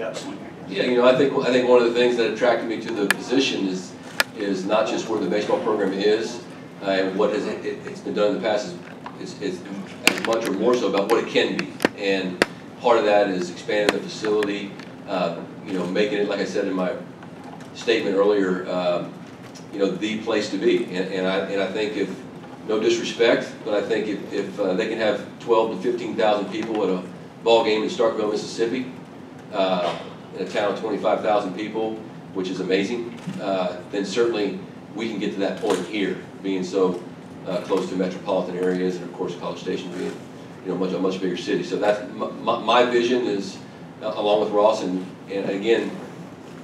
absolutely. Yeah, you know, I think one of the things that attracted me to the position is not just where the baseball program is and what it's been done in the past. It's as much or more so about what it can be, and part of that is expanding the facility. You know, making it, like I said in my statement earlier, you know, the place to be. And I think, if no disrespect, but I think if they can have 12 to 15,000 people at a ball game in Starkville, Mississippi, in a town of 25,000 people, which is amazing, then certainly we can get to that point here, being so close to metropolitan areas, and of course College Station being, you know, a much bigger city. So that's my vision is, along with Ross, and again,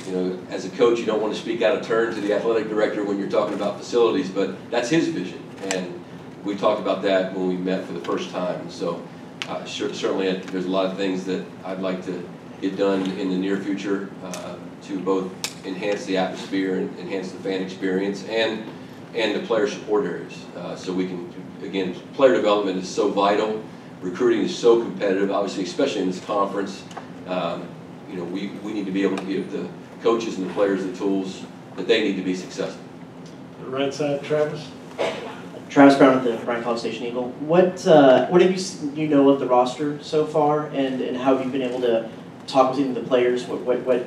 you know, as a coach, you don't want to speak out of turn to the athletic director when you're talking about facilities, but that's his vision, and we talked about that when we met for the first time. So certainly there's a lot of things that I'd like to get done in the near future to both enhance the atmosphere and enhance the fan experience and the player support areas. So we can, again, player development is so vital. Recruiting is so competitive, obviously, especially in this conference. You know, we need to be able to give the coaches and the players the tools that they need to be successful. The right side, Travis. Travis Brown at the Bryan College Station Eagle. What have you know of the roster so far, and how have you been able to talk with even the players? What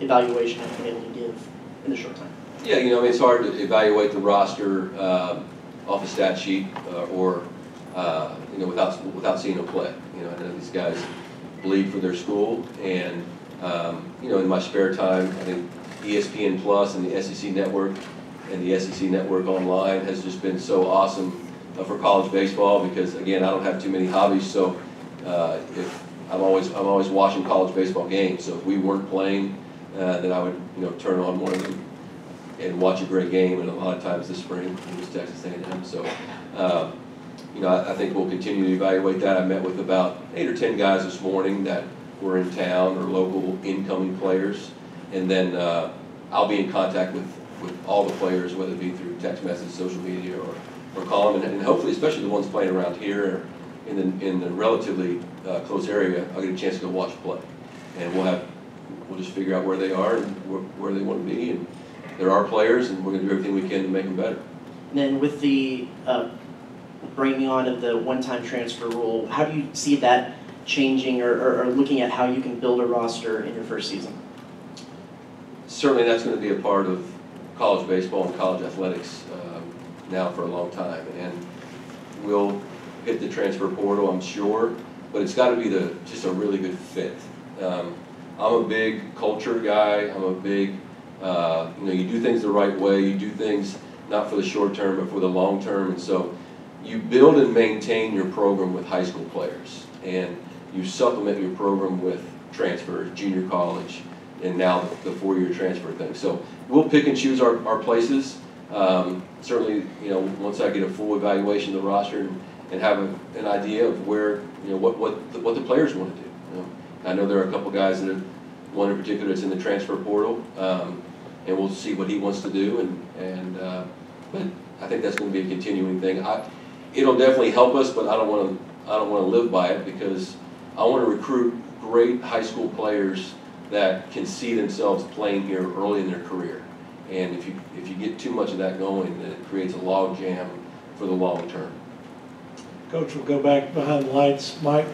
evaluation have you been able to give in the short time? Yeah, you know, I mean, it's hard to evaluate the roster off a stat sheet or you know, without seeing them play. You know, I know these guys bleed for their school, and you know, in my spare time, I think ESPN Plus and the SEC Network and the SEC Network Online has just been so awesome for college baseball, because again, I don't have too many hobbies, so if I'm always watching college baseball games. So if we weren't playing, then I would, you know, turn on one of them and watch a great game. And a lot of times this spring it was Texas A&M. So you know, I think we'll continue to evaluate that. I met with about 8 or 10 guys this morning that were in town or local incoming players, and then I'll be in contact with all the players, whether it be through text message, social media, or call them, and hopefully, especially the ones playing around here in the relatively close area, I'll get a chance to go watch play, and we'll just figure out where they are and where they want to be, and there are players, and we're going to do everything we can to make them better. And then with the bringing on of the one-time transfer rule, how do you see that changing, or looking at how you can build a roster in your first season? Certainly that's going to be a part of college baseball and college athletics now for a long time, and we'll hit the transfer portal, I'm sure, but it's got to be just a really good fit. I'm a big culture guy. I'm a big, you know, you do things the right way. You do things not for the short term, but for the long term, and so you build and maintain your program with high school players, and you supplement your program with transfers, junior college, and now the 4-year transfer thing. So we'll pick and choose our places. Certainly, you know, once I get a full evaluation of the roster and have an idea of where, you know, what the players want to do. You know, I know there are a couple guys that one in particular that's in the transfer portal, and we'll see what he wants to do. But I think that's going to be a continuing thing. It'll definitely help us, but I don't want to live by it, because I want to recruit great high school players that can see themselves playing here early in their career. And if you get too much of that going, then it creates a log jam for the long term. Coach, we'll go back behind the lights. Mike?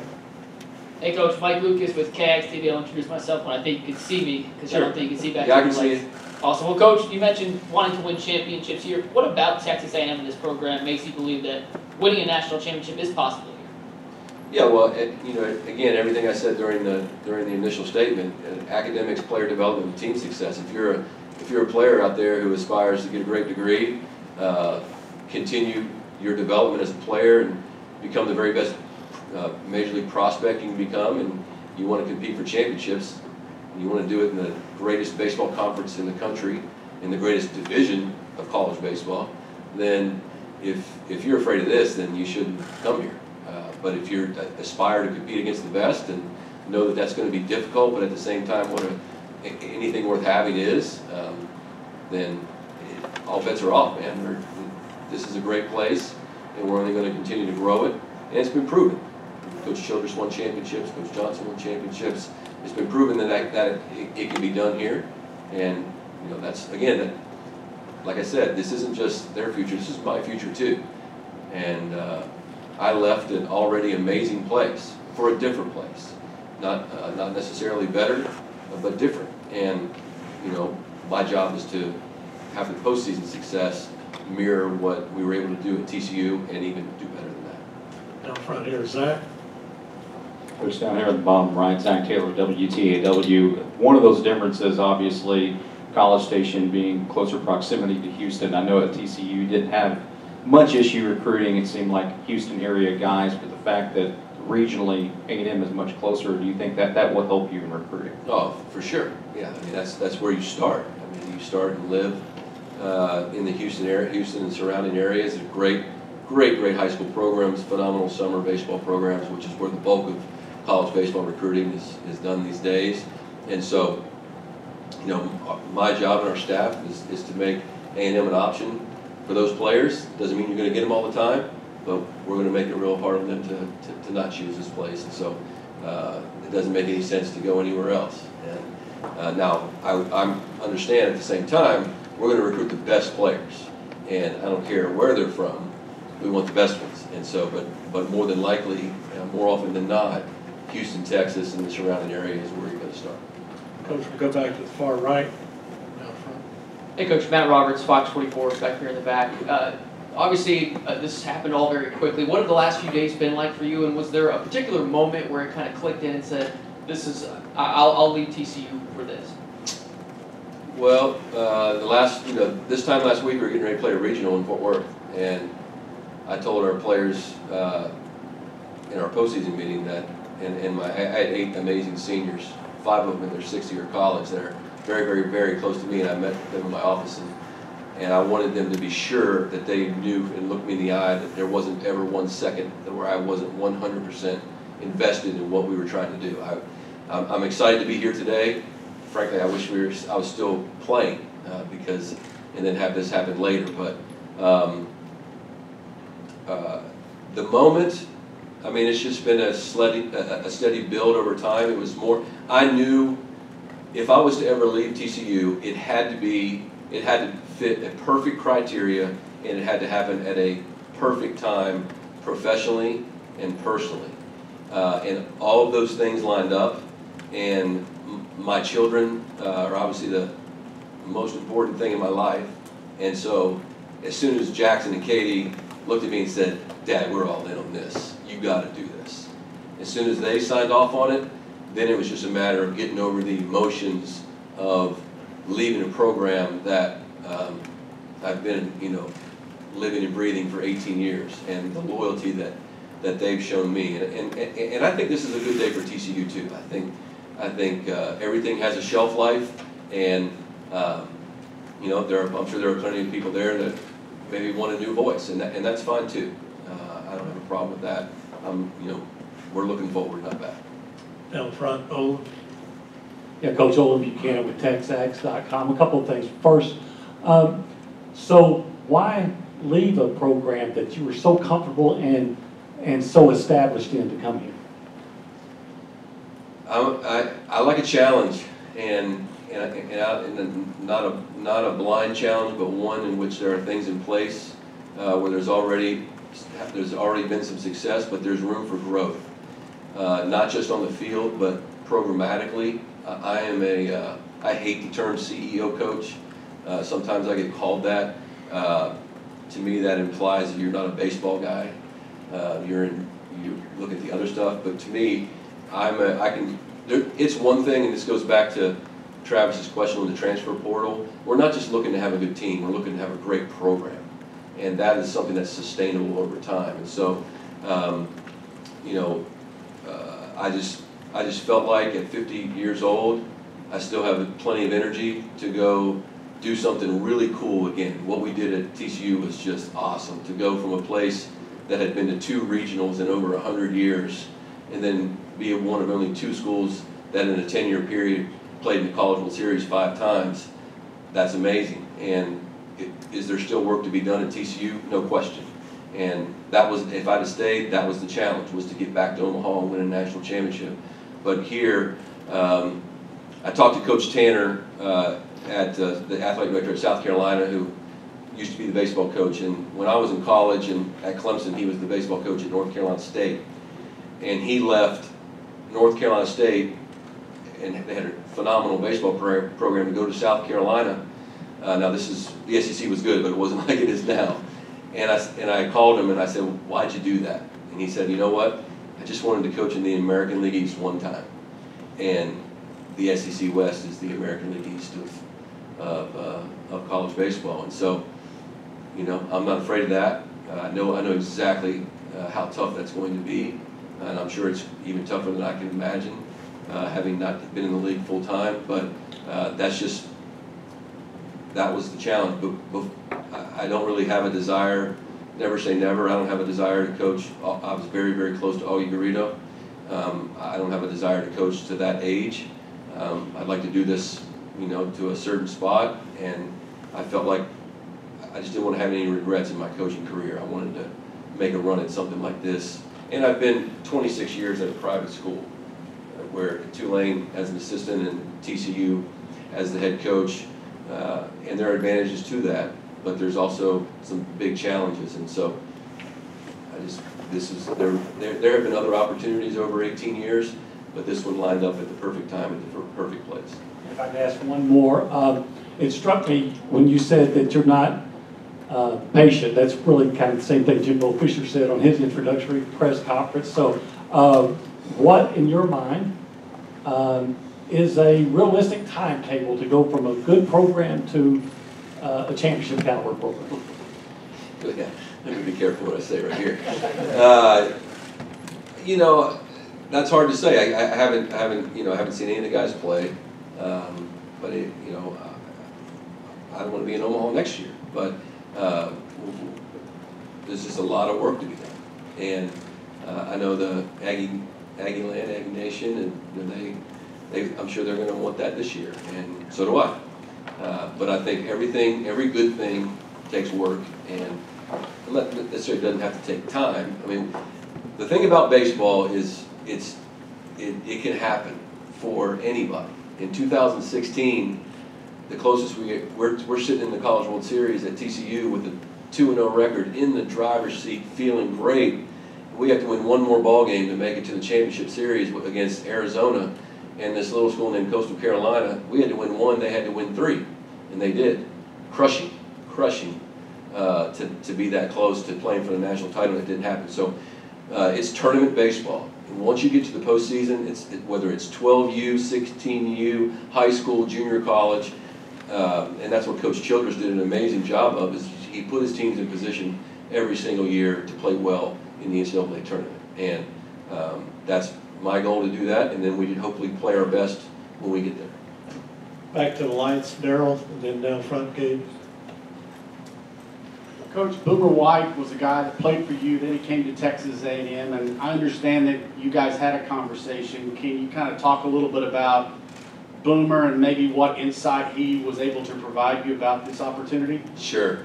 Hey Coach, Mike Lucas with KAGS TV. I'll introduce myself when I think you can see me, because Sure. I don't think you can see back Yeah, I there. can see it. Awesome. Well, Coach, you mentioned wanting to win championships here. What about Texas A&M in this program makes you believe that winning a national championship is possible here? Yeah, well, you know, again, everything I said during the initial statement, academics, player development, and team success. If you're a player out there who aspires to get a great degree, continue your development as a player, and become the very best major league prospect you can become, and you want to compete for championships, and you want to do it in the greatest baseball conference in the country, in the greatest division of college baseball, then if you're afraid of this, then you shouldn't come here. But if you aspire to compete against the best and know that that's going to be difficult, but at the same time what anything worth having is, then all bets are off, man. This is a great place, and we're only going to continue to grow it, and it's been proven. Coach Childress won championships, Coach Johnson won championships, it's been proven that it can be done here, and you know that's again, like I said, this isn't just their future. This is my future too, and I left an already amazing place for a different place, not necessarily better, but different. And you know, my job is to have the postseason success mirror what we were able to do at TCU and even do better than that. Down front here, Zach. Coach, down here at the bottom right, Zach Taylor, WTAW. One of those differences, obviously, College Station being closer proximity to Houston. I know at TCU you didn't have much issue recruiting. It seemed like Houston area guys, but the fact that regionally A&M is much closer, do you think that will help you in recruiting? Oh, for sure. Yeah, I mean that's where you start. I mean you start and live in the Houston area, Houston and surrounding areas. There's great high school programs, phenomenal summer baseball programs, which is where the bulk of college baseball recruiting is done these days. And so, you know, my job and our staff is to make A&M an option for those players. Doesn't mean you're going to get them all the time, but we're going to make it real hard on them to not choose this place. And so it doesn't make any sense to go anywhere else. And now I understand at the same time, we're going to recruit the best players. And I don't care where they're from, we want the best ones. And so, but more than likely, more often than not, Houston, Texas, and the surrounding area is where you're going to start. Coach, we'll go back to the far right, down front. Hey, Coach, Matt Roberts, Fox 44, back here in the back. Obviously, this happened all very quickly. What have the last few days been like for you, and was there a particular moment where it kind of clicked in and said, "This is, I'll leave TCU for this"? Well, this time last week we were getting ready to play a regional in Fort Worth, and I told our players in our postseason meeting that, I had 8 amazing seniors, 5 of them in their 6th-year college that are very close to me, and I met them in my office, and I wanted them to be sure that they knew and looked me in the eye that there wasn't ever 1 second where I wasn't 100% invested in what we were trying to do. I'm excited to be here today. Frankly, I wish I was still playing and then have this happen later. But the moment, I mean, it's just been a steady build over time. It was more, I knew if I was to ever leave TCU, it had to fit a perfect criteria, and it had to happen at a perfect time, professionally and personally. And all of those things lined up, and my children are obviously the most important thing in my life. And so as soon as Jackson and Katie looked at me and said, "Dad, we're all in on this. You got to do this." As soon as they signed off on it, then it was just a matter of getting over the emotions of leaving a program that I've been, living and breathing for 18 years, and the loyalty that they've shown me. And I think this is a good day for TCU too. I think everything has a shelf life, and I'm sure there are plenty of people there that maybe want a new voice, and that's fine too. I don't have a problem with that. We're looking forward, not back. Down front, Olsen. Yeah, Coach Olsen Buchanan with TexAgs.com. A couple of things. First, so why leave a program that you were so comfortable and so established in to come here? I like a challenge, and not a blind challenge, but one in which there are things in place where there's already been some success, but there's room for growth, not just on the field, but programmatically. I hate the term CEO coach. Sometimes I get called that. To me, that implies that you're not a baseball guy. You look at the other stuff, but to me, it's one thing, and this goes back to Travis's question on the transfer portal. We're not just looking to have a good team, we're looking to have a great program. And that is something that's sustainable over time. And so, I just felt like at 50 years old, I still have plenty of energy to go do something really cool again. What we did at TCU was just awesome, to go from a place that had been to 2 regionals in over 100 years, and then be one of only 2 schools that in a 10-year period played in the College World Series 5 times. That's amazing. And is there still work to be done at TCU? No question. And that was, if I'd have stayed, that was the challenge, was to get back to Omaha and win a national championship. But here, I talked to Coach Tanner, at the athletic director at South Carolina, who used to be the baseball coach. And when I was in college and at Clemson, he was the baseball coach at North Carolina State. And he left North Carolina State, and they had a phenomenal baseball program, to go to South Carolina. Now the SEC was good, but it wasn't like it is now. And I called him and I said, why'd you do that? And he said, you know what? I just wanted to coach in the American League East one time. And the SEC West is the American League East of college baseball. And so, you know, I'm not afraid of that. I know exactly how tough that's going to be. And I'm sure it's even tougher than I can imagine, having not been in the league full time. But that was the challenge. But I don't really have a desire, never say never, I don't have a desire to coach. I was very, very close to Augie Garrido. I don't have a desire to coach to that age. I'd like to do this, you know, to a certain spot, and I felt like I just didn't want to have any regrets in my coaching career. I wanted to make a run at something like this. And I've been 26 years at a private school, where Tulane as an assistant and TCU as the head coach, and there are advantages to that, but there's also some big challenges. And so there have been other opportunities over 18 years, but this one lined up at the perfect time, at the perfect place. If I could ask one more, it struck me when you said that you're not patient. That's really kind of the same thing Jimbo Fisher said on his introductory press conference. So what, in your mind, is a realistic timetable to go from a good program to a championship caliber program? Yeah, let me be careful what I say right here. You know, that's hard to say. I haven't seen any of the guys play, but you know, I don't want to be in Omaha next year. But there's just a lot of work to be done, and I know the Aggie Land, Aggie Nation, and I'm sure they're going to want that this year, and so do I. But I think every good thing takes work, and not necessarily doesn't have to take time. I mean, the thing about baseball is it can happen for anybody. In 2016, the closest we're sitting in the College World Series at TCU with a 2-0 record, in the driver's seat, feeling great. We have to win one more ball game to make it to the championship series against Arizona and this little school named Coastal Carolina. We had to win one, they had to win 3, and they did. Crushing to be that close to playing for the national title. It didn't happen. So it's tournament baseball. And once you get to the postseason, whether it's 12U, 16U, high school, junior college, and that's what Coach Childress did an amazing job of, is he put his teams in position every single year to play well in the NCAA tournament. And that's my goal, to do that, and then we can hopefully play our best when we get there. Back to the Lions, Darryl, and then down front, Gabe. Coach, Boomer White was a guy that played for you, then he came to Texas A&M, and I understand that you guys had a conversation. Can you kind of talk a little bit about Boomer and maybe what insight he was able to provide you about this opportunity? Sure.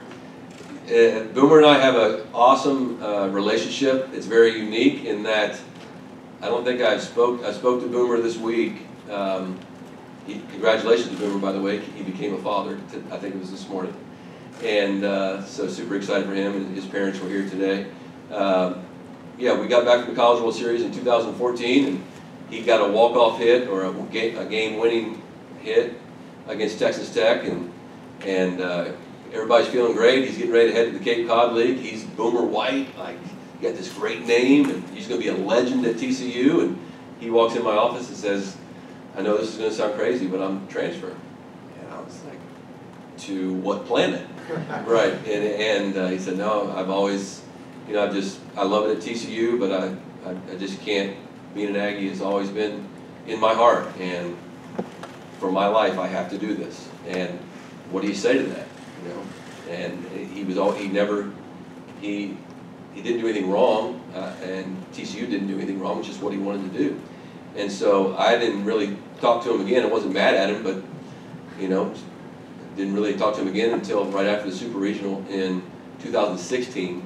Boomer and I have an awesome relationship. It's very unique in that I don't think I spoke to Boomer this week. Congratulations to Boomer, by the way. He became a father, I think it was this morning. And so super excited for him, and his parents were here today. Yeah, we got back from the College World Series in 2014, and he got a walk-off hit, or a game-winning hit against Texas Tech, and everybody's feeling great. He's getting ready to head to the Cape Cod League. He's Boomer White, like, he got this great name, and he's going to be a legend at TCU. And he walks in my office and says, "I know this is going to sound crazy, but I'm transferring." And I was like, "To what planet?" Right. And he said, "No, I've always, you know, I love it at TCU, but I just can't. Being an Aggie has always been in my heart, and for my life, I have to do this." And what do you say to that? You know, and he didn't do anything wrong, and TCU didn't do anything wrong, which is what he wanted to do. And so I didn't really talk to him again. I wasn't mad at him, but, you know, didn't really talk to him again until right after the Super Regional in 2016,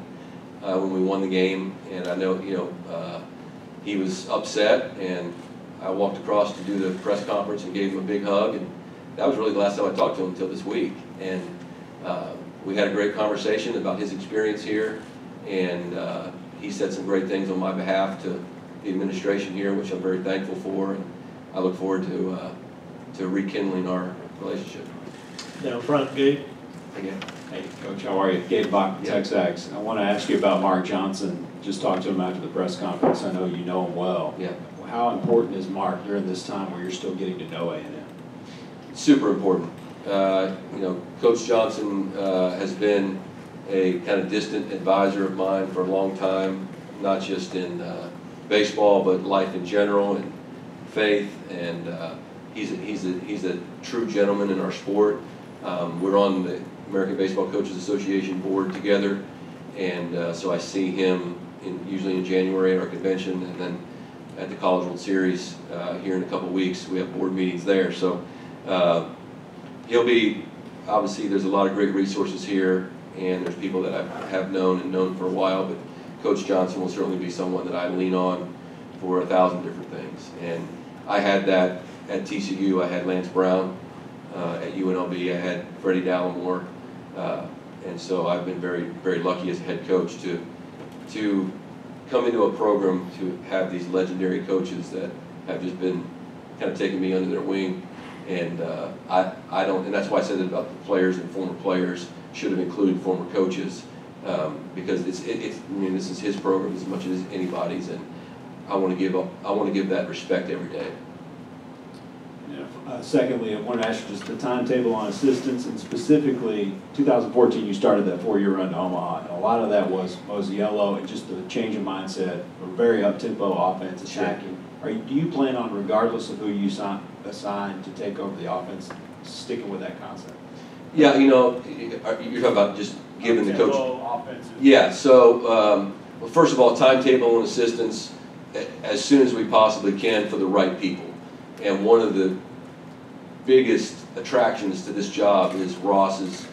when we won the game. And I know, you know, he was upset, and I walked across to do the press conference and gave him a big hug, and that was really the last time I talked to him until this week. And we had a great conversation about his experience here, and he said some great things on my behalf to the administration here, which I'm very thankful for, and I look forward to rekindling our relationship. Down front, Gabe. Again. Hey, Coach, how are you? Gabe Bach, Yeah. Texas. I want to ask you about Mark Johnson. Just talked to him after the press conference. I know you know him well. Yeah. How important is Mark during this time where you're still getting to know A&M? Super important. You know, Coach Johnson has been a kind of distant advisor of mine for a long time, not just in baseball, but life in general and faith. And he's a true gentleman in our sport. We're on the American Baseball Coaches Association board together, and so I see him usually in January at our convention, and then at the College World Series here in a couple weeks. We have board meetings there, so he'll be, obviously there's a lot of great resources here, and there's people that I have known and known for a while, but Coach Johnson will certainly be someone that I lean on for 1,000 different things. And I had that at TCU. I had Lance Brown. At UNLV, I had Freddie Dallimore, and so I've been very, very lucky as a head coach to come into a program to have these legendary coaches that have just been kind of taking me under their wing. And I don't, and that's why I said that about the players and former players should have included former coaches, because I mean, this is his program as much as anybody's, and I want to give that respect every day. Secondly, I wanted to ask you just the timetable on assistants, and specifically 2014 you started that 4-year run to Omaha, and a lot of that was yellow and just the change in mindset, a very up-tempo offense attacking. Sure. Do you plan on, regardless of who you assign to take over the offense, sticking with that concept? Yeah, you know, you're talking about just giving the coach. Offensive. Yeah, so well, first of all, timetable and assistants as soon as we possibly can for the right people. And one of the biggest attractions to this job is Ross's,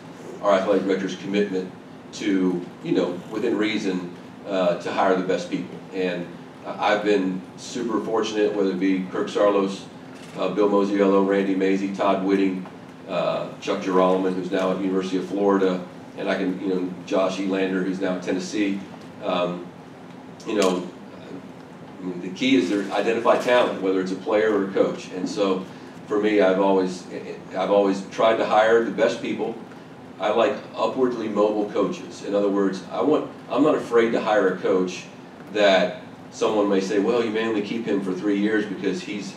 our athletic director's, commitment to, you know, within reason, to hire the best people. And I've been super fortunate, whether it be Kirk Sarlos, Bill Mosiello, Randy Mazie, Todd Whitting, Chuck Girolman, who's now at the University of Florida, and I can, you know, Josh Elander, who's now at Tennessee. You know, I mean, the key is to identify talent, whether it's a player or a coach. And so, for me, I've always tried to hire the best people. I like upwardly mobile coaches. In other words, I'm not afraid to hire a coach that someone may say, well, you may only keep him for 3 years because he's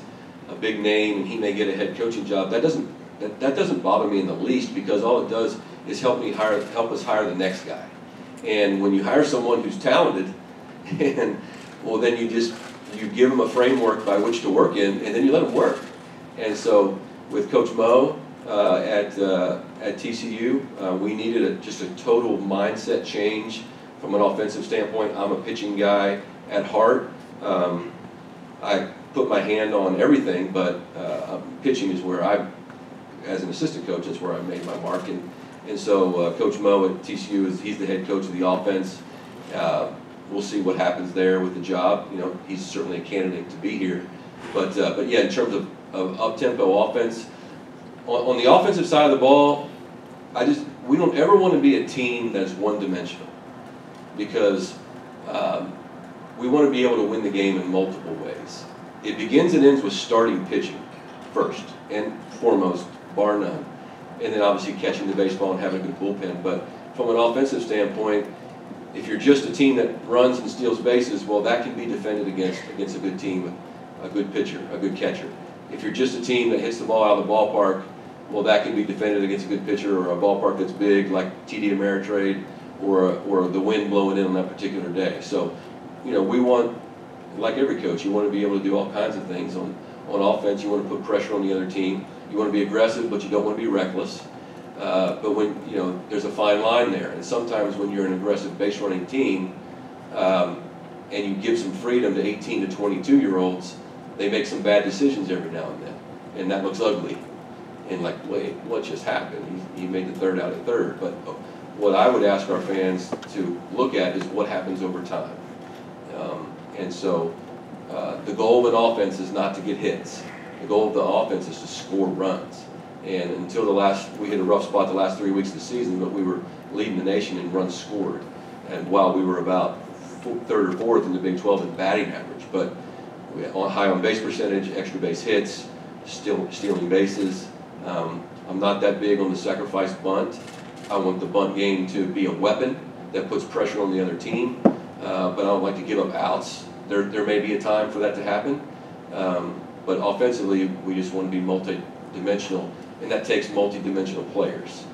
a big name and he may get a head coaching job. That doesn't bother me in the least, because all it does is help us hire the next guy. And when you hire someone who's talented, and well, then you give them a framework by which to work in, and then you let them work. And so with Coach Mo at TCU, we needed just a total mindset change from an offensive standpoint. I'm a pitching guy at heart. I put my hand on everything, but pitching is where as an assistant coach, that's where I made my mark. And so Coach Mo at TCU, he's the head coach of the offense. We'll see what happens there with the job. You know, he's certainly a candidate to be here. But yeah, in terms of up-tempo offense, on the offensive side of the ball, we don't ever want to be a team that's one-dimensional, because we want to be able to win the game in multiple ways. It begins and ends with starting pitching first and foremost, bar none, and then obviously catching the baseball and having a good bullpen. But from an offensive standpoint, if you're just a team that runs and steals bases, well, that can be defended against a good team with a good pitcher, a good catcher. If you're just a team that hits the ball out of the ballpark, well, that can be defended against a good pitcher or a ballpark that's big, like TD Ameritrade, or the wind blowing in on that particular day. So, you know, we want, like every coach, you want to be able to do all kinds of things on offense. You want to put pressure on the other team. You want to be aggressive, but you don't want to be reckless. But when, you know, there's a fine line there. And sometimes when you're an aggressive base running team, and you give some freedom to 18 to 22-year-olds, they make some bad decisions every now and then, and that looks ugly. And like, wait, what just happened? He made the third out at third. But what I would ask our fans to look at is what happens over time. And so the goal of an offense is not to get hits. The goal of the offense is to score runs. And until we hit a rough spot the last 3 weeks of the season, but we were leading the nation in runs scored. And while we were about third or fourth in the Big 12 in batting average, but we had high on base percentage, extra base hits, still stealing bases. I'm not that big on the sacrifice bunt. I want the bunt game to be a weapon that puts pressure on the other team, but I don't like to give up outs. There may be a time for that to happen, but offensively, we just want to be multi-dimensional, and that takes multi-dimensional players.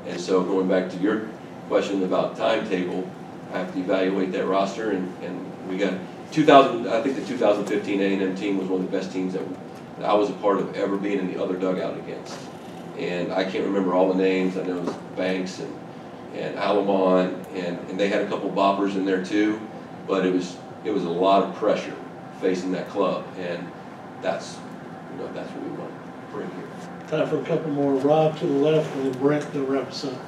And so going back to your question about timetable, I have to evaluate that roster, and we got 2000. I think the 2015 A&M team was one of the best teams that I was a part of ever being in the other dugout against. And I can't remember all the names. I know it was Banks and Alamon, and they had a couple boppers in there too, but it was a lot of pressure facing that club, and that's what we want to bring here. Time for a couple more. Rob to the left, and then Brent to wrap us up.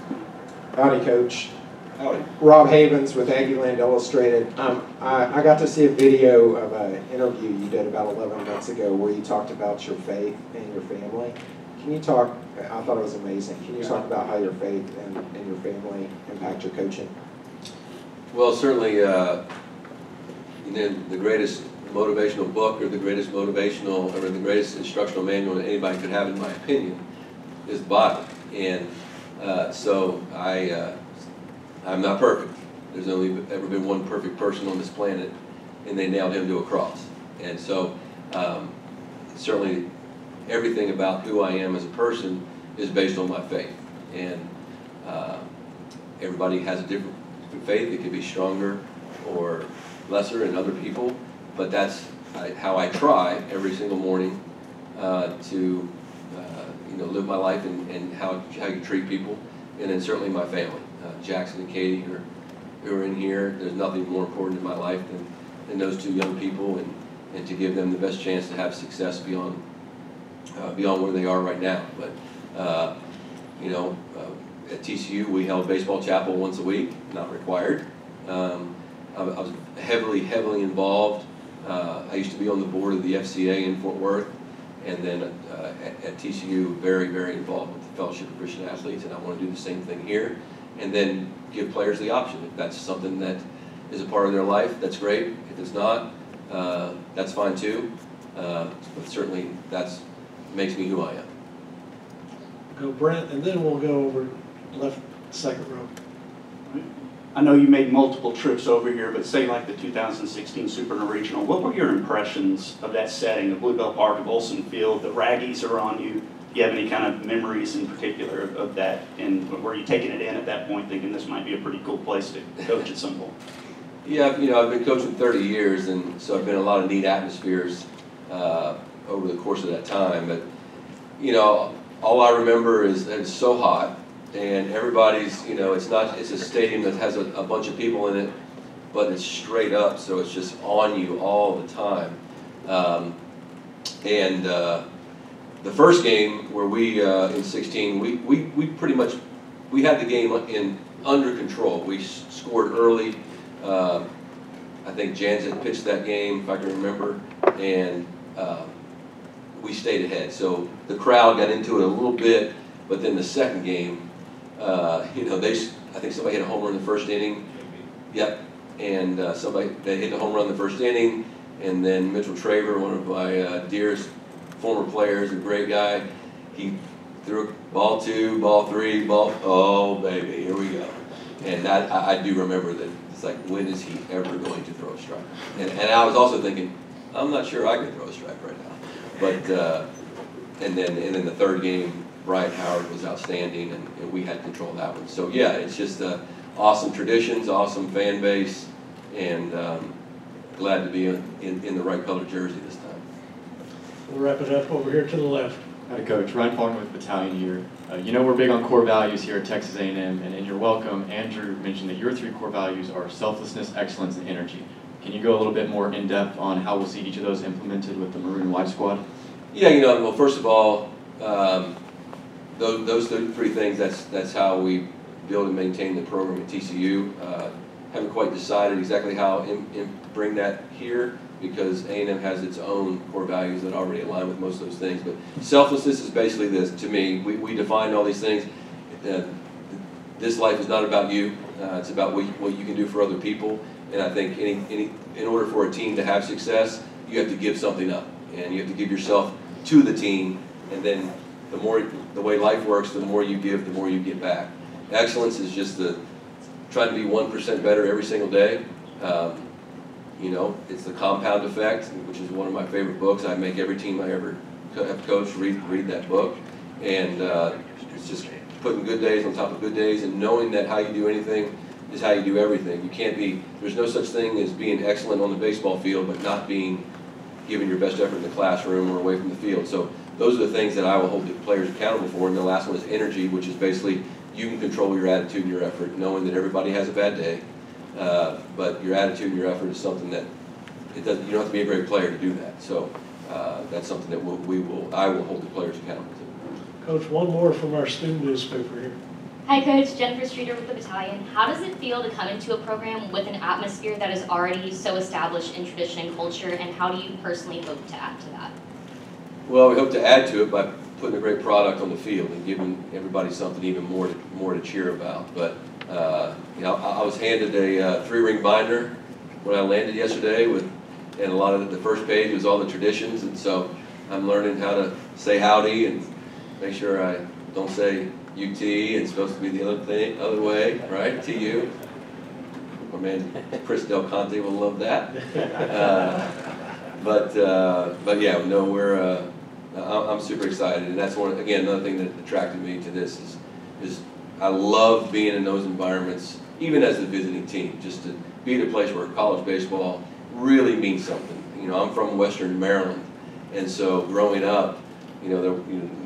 Howdy, Coach. Howdy. Rob Havens with Aggieland Illustrated. I got to see a video of an interview you did about 11 months ago where you talked about your faith and your family. Can you talk, I thought it was amazing, can you talk about how your faith and your family impact your coaching? Well, certainly, the greatest motivational book or the greatest motivational or the greatest instructional manual that anybody could have, in my opinion, is the Bible. And so I'm not perfect. There's only ever been one perfect person on this planet, and they nailed him to a cross. And so certainly everything about who I am as a person is based on my faith. And everybody has a different faith. It could be stronger or lesser in other people, but that's how I try every single morning to live my life and how you treat people. And then certainly my family, Jackson and Katie, who are in here. There's nothing more important in my life than those two young people, and to give them the best chance to have success beyond where they are right now. But at TCU we held baseball chapel once a week, not required. I was heavily involved. I used to be on the board of the FCA in Fort Worth, and then at TCU very involved with the Fellowship of Christian Athletes, and I want to do the same thing here, and then give players the option. If that's something that is a part of their life, that's great. If it's not, that's fine too. But certainly that's makes me who I am. Go Brent, and then we'll go over left second row. I know you made multiple trips over here, but say like the 2016 Super Regional, what were your impressions of that setting, the Bluebell Park of Olsen Field? The Raggies are on you. Do you have any kind of memories in particular of that? And were you taking it in at that point, thinking this might be a pretty cool place to coach at some point? Yeah, I've been coaching 30 years, and so I've been in a lot of neat atmospheres over the course of that time. But all I remember is that it's so hot, and everybody's, it's a stadium that has a bunch of people in it, but it's straight up, so it's just on you all the time. The first game where we in 16, we pretty much had the game under control. We scored early. I think Jansen pitched that game, if I can remember, and we stayed ahead. So the crowd got into it a little bit, but then the second game, I think somebody hit a home run in the first inning. Yep, and they hit the home run in the first inning, and then Mitchell Traver, one of my dearest former players, a great guy, he threw ball 2, ball 3, oh baby, here we go. And that I do remember that. It's like, when is he ever going to throw a strike? And I was also thinking, I'm not sure I can throw a strike right now. But and then the third game, Bryant Howard was outstanding, and we had control of that one. So yeah, it's just awesome traditions, awesome fan base, and glad to be in the right color jersey this time. We'll wrap it up over here to the left. Hi, Coach. Ryan Faulkner with Battalion Year. We're big on core values here at Texas A&M, and in your welcome, Andrew mentioned that your 3 core values are selflessness, excellence, and energy. Can you go a little bit more in depth on how we'll see each of those implemented with the Maroon and White squad? Yeah, well, first of all, those 3 things, that's how we build and maintain the program at TCU. Haven't quite decided exactly how to bring that here, because A&M has its own core values that already align with most of those things. But selflessness is basically this, to me. We define all these things. This life is not about you. It's about what you can do for other people. And I think in order for a team to have success, you have to give something up. And you have to give yourself to the team. And then the way life works, the more you give, the more you get back. Excellence is just trying to be 1% better every single day. You know, it's the compound effect, which is one of my favorite books. I make every team I ever have coached read that book. And it's just putting good days on top of good days and knowing that how you do anything is how you do everything. You can't be, there's no such thing as being excellent on the baseball field but not giving your best effort in the classroom or away from the field. So those are the things that I will hold the players accountable for. And the last one is energy, which is basically you can control your attitude and your effort, knowing that everybody has a bad day. But your attitude and your effort is something that you don't have to be a great player to do that. So that's something that I will hold the players accountable to. Coach, one more from our student newspaper here. Hi Coach, Jennifer Streeter with the Battalion. How does it feel to come into a program with an atmosphere that is already so established in tradition and culture, and how do you personally hope to add to that? Well, we hope to add to it by putting a great product on the field and giving everybody something even more to cheer about. But you know, I was handed a 3-ring binder when I landed yesterday, and a lot of the first page was all the traditions, and so I'm learning how to say howdy and make sure I don't say UT. It's supposed to be the other way, right? TU. My man Chris Del Conte will love that. But yeah, no, I'm super excited, and that's another thing that attracted me to this is I love being in those environments, even as a visiting team, just to be at a place where college baseball really means something. You know, I'm from Western Maryland, and so growing up,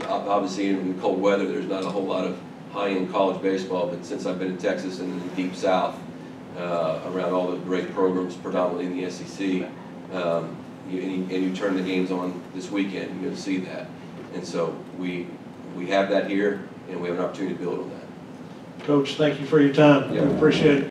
obviously in cold weather, there's not a whole lot of high-end college baseball, but since I've been in Texas and in the Deep South, around all the great programs, predominantly in the SEC, and you turn the games on this weekend, you're going to see that. And so we have that here, and we have an opportunity to build on that. Coach, thank you for your time. Yeah. We appreciate it.